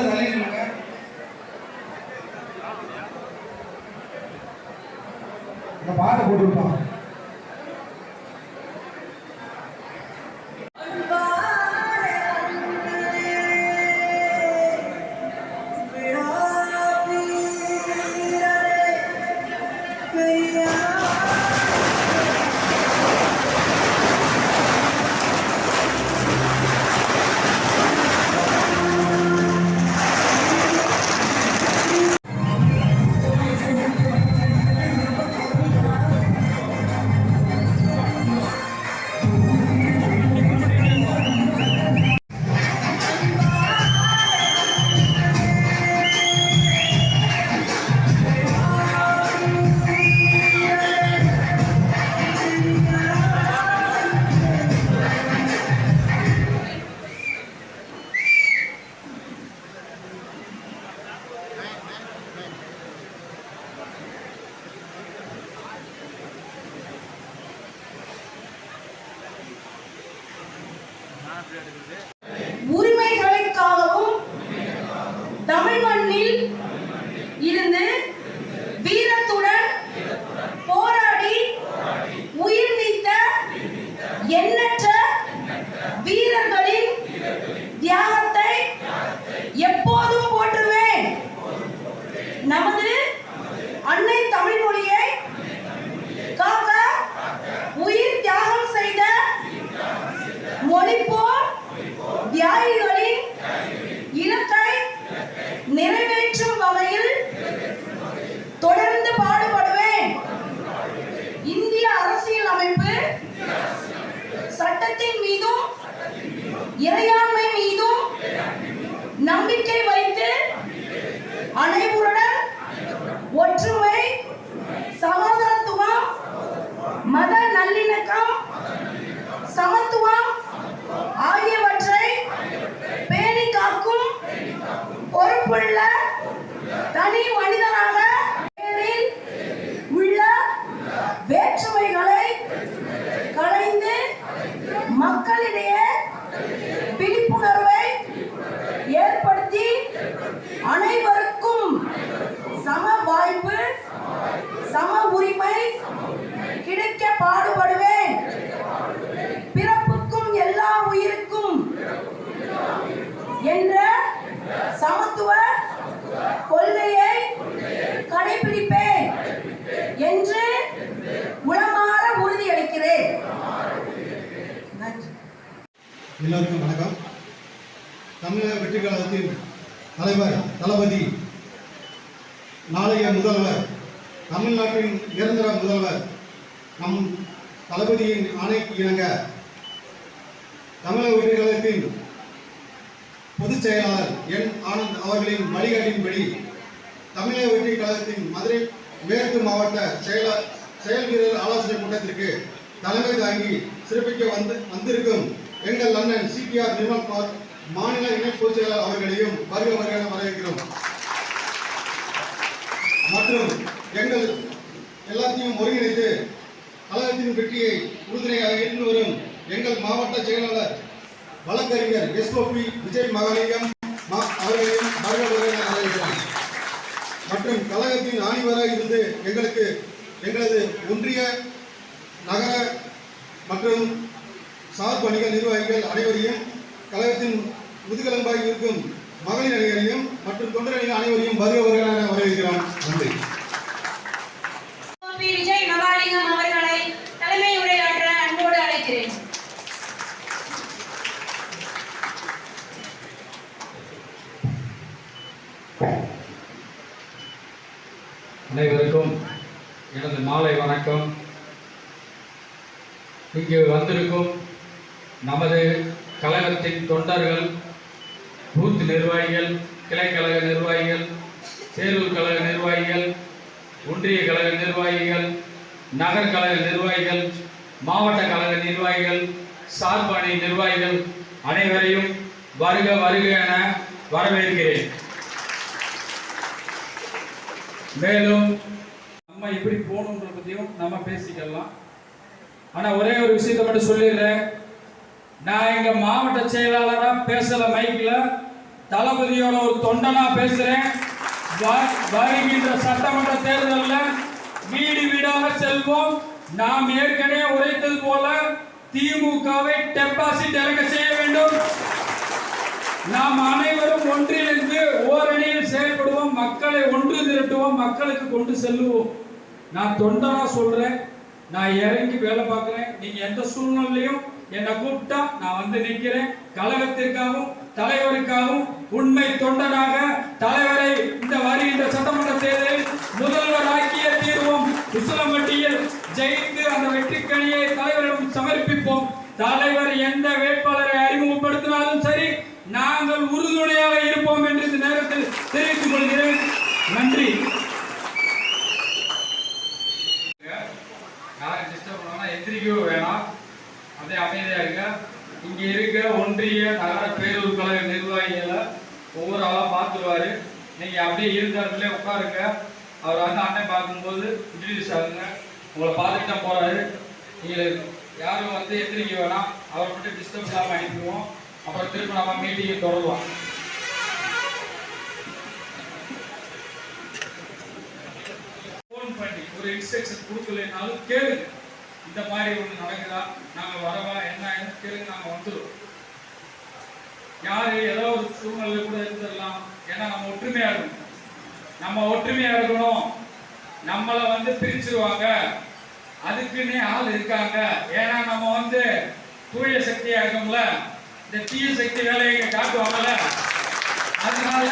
உள்ள தள்ளிடுங்க. இந்த பாட்டை போட்டு விட்டான். உரிமைகளுக்காகவும் தமிழ் மண்ணில் இருந்து வீரத்துடன் போராடி உயிர் நீத்த எண்ணற்ற வீரர்களின் தியாகத்தை எப்போதும் போற்றுவேன். நமது அன்னை தமிழ் மொழியை காக்க உயிர் தியாகம் செய்த மொழிப்போர் தியாகிகளின் இலக்கை நிறைவேற்றும் வகையில் தொடர்ந்து பாடுபடுவேன். இந்திய அரசியல் அமைப்பு சட்டத்தின் மீதும் இறையாண்மை மீதும் நம்பிக்கை வைத்து அனைவருடன் ஒற்றுமை, சகோதரத்துவம், மத நல்லிணக்கம், சமத்துவம் ஆகியவற்றை பேணி காக்கும் பொறுப்புள்ள தனி மனிதனாக பேரில் உள்ள வேற்றுமைகளை களைந்து மக்களிடையே விழிப்புணர்வை ஏற்படுத்தி அனைவருக்கும் சம வாய்ப்பு, சம உரிமை கிடைக்க பாடுபடுவேன். பிறப்புக்கும் எல்லா உயிருக்கும் என்ற சமத்துவ கொள்கையை கடைபிடிப்பேன் என்று உளமாற உறுதியளிக்கிறேன். எல்லோருக்கும் வணக்கம். தமிழக வெற்றி கழகத்தின் தலைவர் தளபதி, நாளைய முதல்வர், தமிழ்நாட்டின் நிரந்தர முதல்வர் நம் தளபதியின் ஆணைக்கு இணங்க தமிழக வெற்றி கழகத்தின் பொதுச் செயலாளர் என் ஆனந்த் அவர்களின் வழிகாட்டின்படி தமிழக வெற்றி கழகத்தின் மதுரை மேற்கு மாவட்ட செயல் வீரர் ஆலோசனை கூட்டத்திற்கு தலைமை தாங்கி சிறப்பிக்க வந்திருக்கும் எங்கள் அண்ணன் சிபிஆர் நிர்மல்குமார் மாநில இணை பொதுச் செயலாளர் அவர்களையும் வருக வருக வரவேற்கிறோம். மற்றும் எங்கள் எல்லாத்தையும் ஒருங்கிணைத்து கழகத்தின் வெற்றியை உறுதுணையாக இருந்து வரும் எங்கள் மாவட்ட செயலாளர் வழக்கறிஞர் எஸ்ஓபி விஜய் மகாலிங்கம் அவர்களையும் வருக வருக வரவேற்கிறோம். மற்றும் கழகத்தின் ஆணிவராக இருந்து எங்களது ஒன்றிய, நகர மற்றும் சார் பணிகள் நிர்வாகிகள் அனைவரையும், கழகத்தின் முதுகெலும்பாக இருக்கும் மகளிர் அணிகளையும் மற்றும் தொண்டர் அணிகள் அனைவரையும் வருக வருக வரவேற்கிறோம். நன்றி. விஜய் மகாலிங்கம் அவர்களை தலைமை உரையாற்ற அன்போடு அழைக்கிறேன். அனைவருக்கும் எனது மாலை வணக்கம். இங்கு வந்திருக்கும் நமது கழகத்தின் தொண்டர்கள், பூத் நிர்வாகிகள், கிளைக்கழக நிர்வாகிகள், தேர்தல் கழக நிர்வாகிகள், ஒன்றிய கழக நிர்வாகிகள், நகர் கழக நிர்வாகிகள், மாவட்ட கழக நிர்வாகிகள், சார்பணி நிர்வாகிகள் அனைவரையும் வருக வருக என வரவேற்கிறேன். மேலும் நம்ம எப்படி போகணுன்றத பற்றியும் நம்ம பேசிக்கலாம். ஆனால் ஒரே ஒரு விஷயத்தை மட்டும் சொல்லிடுறேன். நான் எங்கள் மாவட்ட செயலாளராக பேசலை மைக்கில், தளபதியோட ஒரு தொண்டனா பேசுறேன். வருகின்ற சட்டமன்ற தேர்தலில் வீடு வீடாக செல்வோம். நாம் ஏற்கனவே உரைத்தது போல திமுகவை டெபாசிட் இறக்க செய்ய வேண்டும். நாம் அனைவரும் ஒன்றிணைந்து ஓரணியில் செயல்படுவோம். மக்களை ஒன்று திரட்டுவோம். மக்களுக்கு கொண்டு செல்லுவோம். நான் தொண்டனா சொல்றேன். நான் இறங்கி வேலை பார்க்கிறேன். நீங்க எந்த சூழ்நிலையும் என்னை கூப்பிட்டா நான் வந்து நிற்கிறேன். கழகத்திற்காகவும் தலைவருக்காகவும் உண்மை தொண்டனாக தலைவரை இந்த வருகின்ற சட்டமன்ற தேர்தலில் முதல்வராக்கிய தீர்வோம். உசிலம்பட்டியில் ஜெயித்து அந்த வெற்றிக்கணியை தலைவரிடம் சமர்ப்பிப்போம். தலைவர் எந்த வேட்பாளரை அறிமுகப்படுத்தினாலும் சரி, நாங்கள் உறுதுணையாக இருப்போம் என்று இந்த நேரத்தில் தெரிவித்துக் கொள்கிறேன். நன்றி. யாரும் டிஸ்டர்ப் பண்ணா எந்திரிக்கவே வேணாம். அதே அமைதியா இருக்க. இங்க இருக்க ஒன்றிய நகர பேரூர் கழக நிர்வாகிகளை ஒவ்வொரு ஆளா பார்த்துருவாரு. நீங்க அப்படியே இருந்த இடத்துல உட்காருங்க. அவர் வந்து அண்ணன் பார்க்கும்போது இன்ட்ரடியூஸ் ஆகுங்க. உங்களை பார்த்துட்டு தான் போறாரு. நீங்க யாரும் வந்து எந்திரிக்க வேணாம். அவரை மட்டும் டிஸ்டர்ப் இல்லாம அனுப்பிடுவோம். அப்புறம் திரும்ப நம்ம மீட்டிங்கை தொடரலாம். ஃபோன் பண்ணி ஒரு இன்ஸ்ட்ரக்ஷன் கொடுக்கலனாலும் கேளுங்க. இந்த மாதிரி ஒன்று நடக்குதா, நாங்க வரவா, என்ன கேளுங்க, நாங்க வந்துடுவோம். யாரு ஏதோ ஒரு சூழ்நிலை கூட இருந்துடலாம். ஏன்னா நம்ம ஒற்றுமையா இருக்கணும். நம்ம ஒற்றுமையா இருக்கணும். நம்மளை வந்து பிரிச்சிருவாங்க, அதுக்குன்னே ஆள் இருக்காங்க. ஏன்னா நம்ம வந்து தூய சக்தியா இருக்கோம்ல, இந்த தீய சக்தி வேலையை காட்டுவாங்கல்ல. அதனால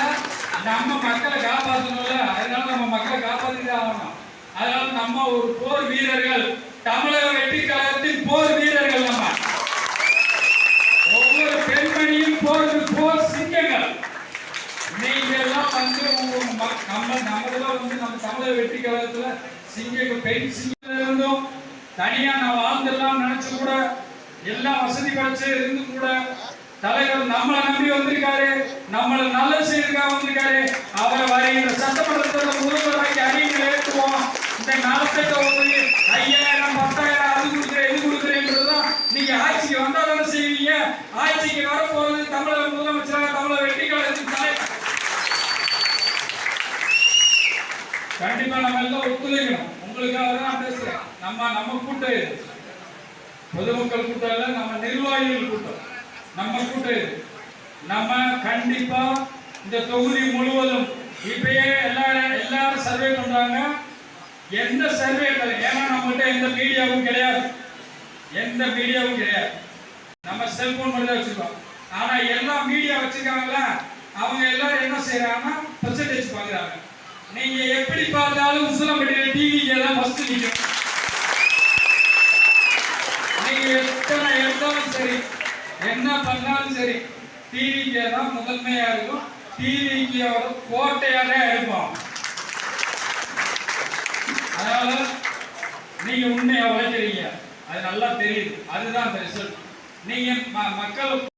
நம்ம மக்களை காப்பாற்றணும்ல. அதனால நம்ம மக்களை காப்பாற்றிட்டு ஆகணும். அதனால நம்ம ஒரு போர் வீரர்கள், தமிழக வெற்றி கழகத்தின் போர் வீரர்கள். நம்ம ஒவ்வொரு பெண்மணியும் போர் சிங்கங்கள். நீங்க எல்லாம் வந்து நம்மளெல்லாம் வந்து நம்ம தமிழக வெற்றி கழகத்துல சிங்கங்கள், பெண் சிங்கங்கள் இருந்தும் தனியா நான் வாழ்ந்துடலாம் நினைச்சு கூட, எல்லா வசதி படைச்சு இருந்து கூட தலைவர் நம்மளை நம்பி வந்திருக்காரு. நம்மளை நல்ல செய்திருக்காக வந்திருக்காரு. அவரை வருகின்ற சட்டமன்றத்தோட முதல்வராக்கி அறிவியல் ஏற்றுவோம். இந்த நாளத்திட்ட 5000 10,000 அது கொடுக்குறேன் இது கொடுக்குறேன்றதுதான் நீங்க ஆட்சிக்கு வந்தாதானே செய்வீங்க. ஆட்சிக்கு வரப்போறது தமிழக முதலமைச்சராக தமிழக வெற்றி கழகத்தின் தலைவர். கண்டிப்பா நம்ம எல்லாம் ஒத்துழைக்கணும். உங்களுக்காக தான் பேசுறேன். நம்ம கூட்டம் இது பொதுமக்கள் கூட்டம் இல்ல, நம்ம நிர்வாகிகள் கூட்டம். நம்ம கூட்டம் இது. நம்ம கண்டிப்பா இந்த தொகுதி முழுவதும் இப்பயே எல்லாரும் சர்வே பண்றாங்க. எந்த சர்வே இல்லை. ஏன்னா நம்மகிட்ட எந்த மீடியாவும் கிடையாது. எந்த மீடியாவும் கிடையாது. நம்ம செல்போன் மட்டும் தான் வச்சிருக்கோம். ஆனா எல்லா மீடியா வச்சிருக்காங்கல்ல, அவங்க எல்லாரும் என்ன செய்யறாங்கன்னா பெர்சன்டேஜ் பாக்குறாங்க. நீங்க எப்படி பார்த்தாலும் உசிலம்பட்டியில டிவிக்கு தான் ஃபர்ஸ்ட் நிற்கும். நீங்க எத்தனை எடுத்தாலும் சரி, என்ன பண்ணாலும் சரி, டிவிக்கு தான் முதன்மையா இருக்கும். டிவிக்கு கோட்டையா தான் இருக்கும். அதனால நீங்க உண்மையா உழைக்கிறீங்க, அது நல்லா தெரியுது. அதுதான் அந்த ரிசல்ட். நீங்க மக்கள்